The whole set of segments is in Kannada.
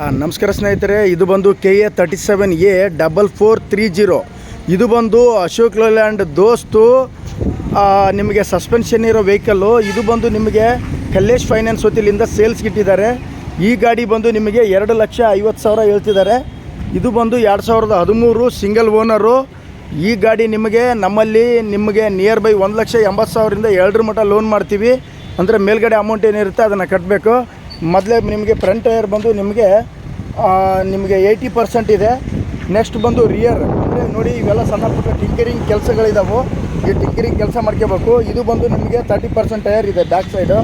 ನಮಸ್ಕಾರ ಸ್ನೇಹಿತರೆ, ಇದು ಬಂದು KA 37A 4430. ಇದು ಬಂದು ಅಶೋಕ್ ಲೇಲ್ಯಾಂಡ್ ದೋಸ್ತು ನಿಮಗೆ ಸಸ್ಪೆನ್ಷನ್ ಇರೋ ವೆಹಿಕಲ್ಲು. ಇದು ಬಂದು ನಿಮಗೆ ಕಲ್ಲೇಶ್ ಫೈನಾನ್ಸ್ ವತಿಯಿಂದ ಸೇಲ್ಸ್ಗೆ ಇಟ್ಟಿದ್ದಾರೆ. ಈ ಗಾಡಿ ಬಂದು ನಿಮಗೆ 2,50,000 ಹೇಳ್ತಿದ್ದಾರೆ. ಇದು ಬಂದು 2013 ಸಿಂಗಲ್ ಓನರು. ಈ ಗಾಡಿ ನಿಮಗೆ ನಮ್ಮಲ್ಲಿ ನಿಮಗೆ ನಿಯರ್ ಬೈ 1,80,000ರಿಂದ 2 ಮಟ್ಟ ಲೋನ್ ಮಾಡ್ತೀವಿ. ಅಂದರೆ ಮೇಲ್ಗಡೆ ಅಮೌಂಟ್ ಏನಿರುತ್ತೆ ಅದನ್ನು ಕಟ್ಟಬೇಕು. ಮೊದಲೇ ನಿಮಗೆ ಫ್ರಂಟ್ ಟೈರ್ ಬಂದು ನಿಮಗೆ 80% ಇದೆ. ನೆಕ್ಸ್ಟ್ ಬಂದು ರಿಯರ್ ಅಂದರೆ ನೋಡಿ, ಇವೆಲ್ಲ ಸಣ್ಣ ಪುಟ್ಟ ಟಿಂಕರಿಂಗ್ ಕೆಲಸಗಳಿದ್ದಾವೆ. ಈ ಟಿಂಕರಿಂಗ್ ಕೆಲಸ ಮಾಡ್ಕೋಬೇಕು. ಇದು ಬಂದು ನಿಮಗೆ 30% ಟೈರ್ ಇದೆ ಬ್ಯಾಕ್ ಸೈಡು.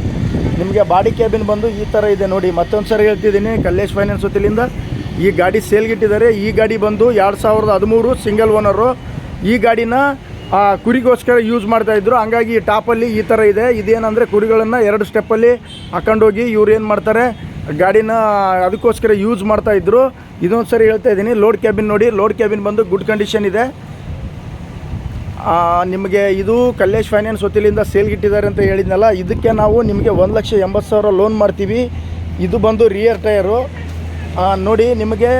ನಿಮಗೆ ಬಾಡಿ ಕ್ಯಾಬಿನ್ ಬಂದು ಈ ಥರ ಇದೆ ನೋಡಿ. ಮತ್ತೊಂದು ಸರಿ ಹೇಳ್ತಿದ್ದೀನಿ, ಕಲ್ಲೇಶ್ ಫೈನಾನ್ಸ್ ವತಿಯಿಂದ ಈ ಗಾಡಿ ಸೇಲ್ಗಿಟ್ಟಿದ್ದಾರೆ. ಈ ಗಾಡಿ ಬಂದು 2013 ಸಿಂಗಲ್ ಓನರು. ಈ ಗಾಡಿನ ಕುರಿಗೋಸ್ಕರ ಯೂಸ್ ಮಾಡ್ತಾಯಿದ್ರು. ಹಂಗಾಗಿ ಈ ಟಾಪಲ್ಲಿ ಈ ಥರ ಇದೆ. ಇದೇನಂದರೆ ಕುರಿಗಳನ್ನು 2 ಸ್ಟೆಪ್ಪಲ್ಲಿ ಹಾಕೊಂಡೋಗಿ ಇವ್ರು ಏನು ಮಾಡ್ತಾರೆ, ಗಾಡಿನ ಅದಕ್ಕೋಸ್ಕರ ಯೂಸ್ ಮಾಡ್ತಾಯಿದ್ರು. ಇದೊಂದು ಸರಿ ಹೇಳ್ತಾ ಇದ್ದೀನಿ. ಲೋಡ್ ಕ್ಯಾಬಿನ್ ನೋಡಿ, ಲೋಡ್ ಕ್ಯಾಬಿನ್ ಬಂದು ಗುಡ್ ಕಂಡೀಷನ್ ಇದೆ. ನಿಮಗೆ ಇದು ಕಲ್ಲೇಶ್ ಫೈನಾನ್ಸ್ ವತಿಯಿಂದ ಸೇಲ್ಗಿಟ್ಟಿದ್ದಾರೆ ಅಂತ ಹೇಳಿದ್ನಲ್ಲ, ಇದಕ್ಕೆ ನಾವು ನಿಮಗೆ 1,80,000 ಲೋನ್ ಮಾಡ್ತೀವಿ. ಇದು ಬಂದು ರಿಯರ್ ಟೈರು ನೋಡಿ. ನಿಮಗೆ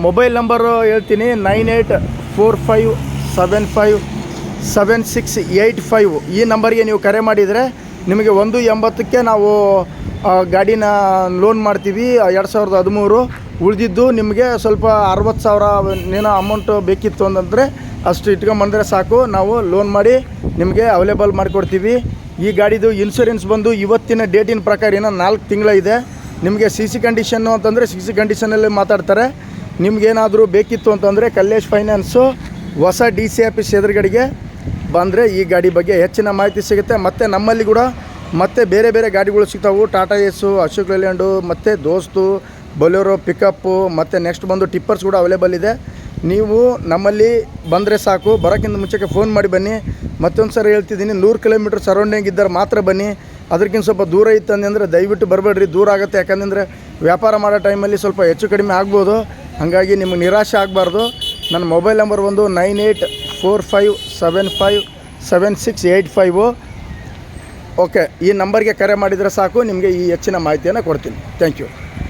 ಮೊಬೈಲ್ ನಂಬರು ಹೇಳ್ತೀನಿ, 9845757685. ಈ ನಂಬರ್ಗೆ ನೀವು ಕರೆ ಮಾಡಿದರೆ ನಿಮಗೆ 1,80,000ಕ್ಕೆ ನಾವು ಗಾಡಿನ ಲೋನ್ ಮಾಡ್ತೀವಿ. 2013. ಉಳಿದಿದ್ದು ನಿಮಗೆ ಸ್ವಲ್ಪ 60,000 ಏನೋ ಅಮೌಂಟು ಬೇಕಿತ್ತು ಅಂತಂದರೆ ಅಷ್ಟು ಇಟ್ಕೊಂಬಂದರೆ ಸಾಕು, ನಾವು ಲೋನ್ ಮಾಡಿ ನಿಮಗೆ ಅವೈಲೇಬಲ್ ಮಾಡಿಕೊಡ್ತೀವಿ. ಈ ಗಾಡಿದು ಇನ್ಶೂರೆನ್ಸ್ ಬಂದು ಇವತ್ತಿನ ಡೇಟಿನ ಪ್ರಕಾರ ಏನೋ 4 ತಿಂಗಳ ಇದೆ. ನಿಮಗೆ CC ಕಂಡೀಷನ್ನು ಅಂತಂದರೆ CC ಕಂಡೀಷನಲ್ಲಿ ಮಾತಾಡ್ತಾರೆ. ನಿಮಗೇನಾದರೂ ಬೇಕಿತ್ತು ಅಂತಂದರೆ ಕಲ್ಲೇಶ್ ಫೈನಾನ್ಸು ಹೊಸ DC ಆಫೀಸ್ ಎದುರುಗಡೆಗೆ ಬಂದರೆ ಈ ಗಾಡಿ ಬಗ್ಗೆ ಹೆಚ್ಚಿನ ಮಾಹಿತಿ ಸಿಗುತ್ತೆ. ಮತ್ತು ನಮ್ಮಲ್ಲಿ ಕೂಡ ಮತ್ತು ಬೇರೆ ಬೇರೆ ಗಾಡಿಗಳು ಸಿಗ್ತಾವೆ. ಟಾಟಾ ಏಸು, ಅಶೋಕ್ ಲೇಲ್ಯಾಂಡು, ಮತ್ತು ದೋಸ್ತು, ಬೊಲೆರೋ, ಪಿಕಪ್ಪು, ಮತ್ತು ನೆಕ್ಸ್ಟ್ ಬಂದು ಟಿಪ್ಪರ್ಸ್ ಕೂಡ ಅವೈಲೇಬಲ್ ಇದೆ. ನೀವು ನಮ್ಮಲ್ಲಿ ಬಂದರೆ ಸಾಕು. ಬರೋಕ್ಕಿಂತ ಮುಂಚೆಗೆ ಫೋನ್ ಮಾಡಿ ಬನ್ನಿ. ಮತ್ತೊಂದು ಸರಿ ಹೇಳ್ತಿದ್ದೀನಿ, 100 ಕಿಲೋಮೀಟ್ರ್ ಸರೌಂಡಿಂಗ್ ಇದ್ದರೆ ಮಾತ್ರ ಬನ್ನಿ. ಅದಕ್ಕಿಂತ ಸ್ವಲ್ಪ ದೂರ ಇತ್ತಂದರೆ ದಯವಿಟ್ಟು ಬರಬೇಡ್ರಿ. ದೂರ ಆಗುತ್ತೆ. ಯಾಕಂದರೆ ವ್ಯಾಪಾರ ಮಾಡೋ ಟೈಮಲ್ಲಿ ಸ್ವಲ್ಪ ಹೆಚ್ಚು ಕಡಿಮೆ ಆಗ್ಬೋದು. ಹಾಗಾಗಿ ನಿಮಗೆ ನಿರಾಶೆ ಆಗಬಾರ್ದು. ನನ್ನ ಮೊಬೈಲ್ ನಂಬರ್ ಒಂದು 9845757685. ಓಕೆ, ಈ ನಂಬರ್ಗೆ ಕರೆ ಮಾಡಿದರೆ ಸಾಕು, ನಿಮಗೆ ಈ ಹೆಚ್ಚಿನ ಮಾಹಿತಿಯನ್ನು ಕೊಡ್ತೀನಿ. Thank you.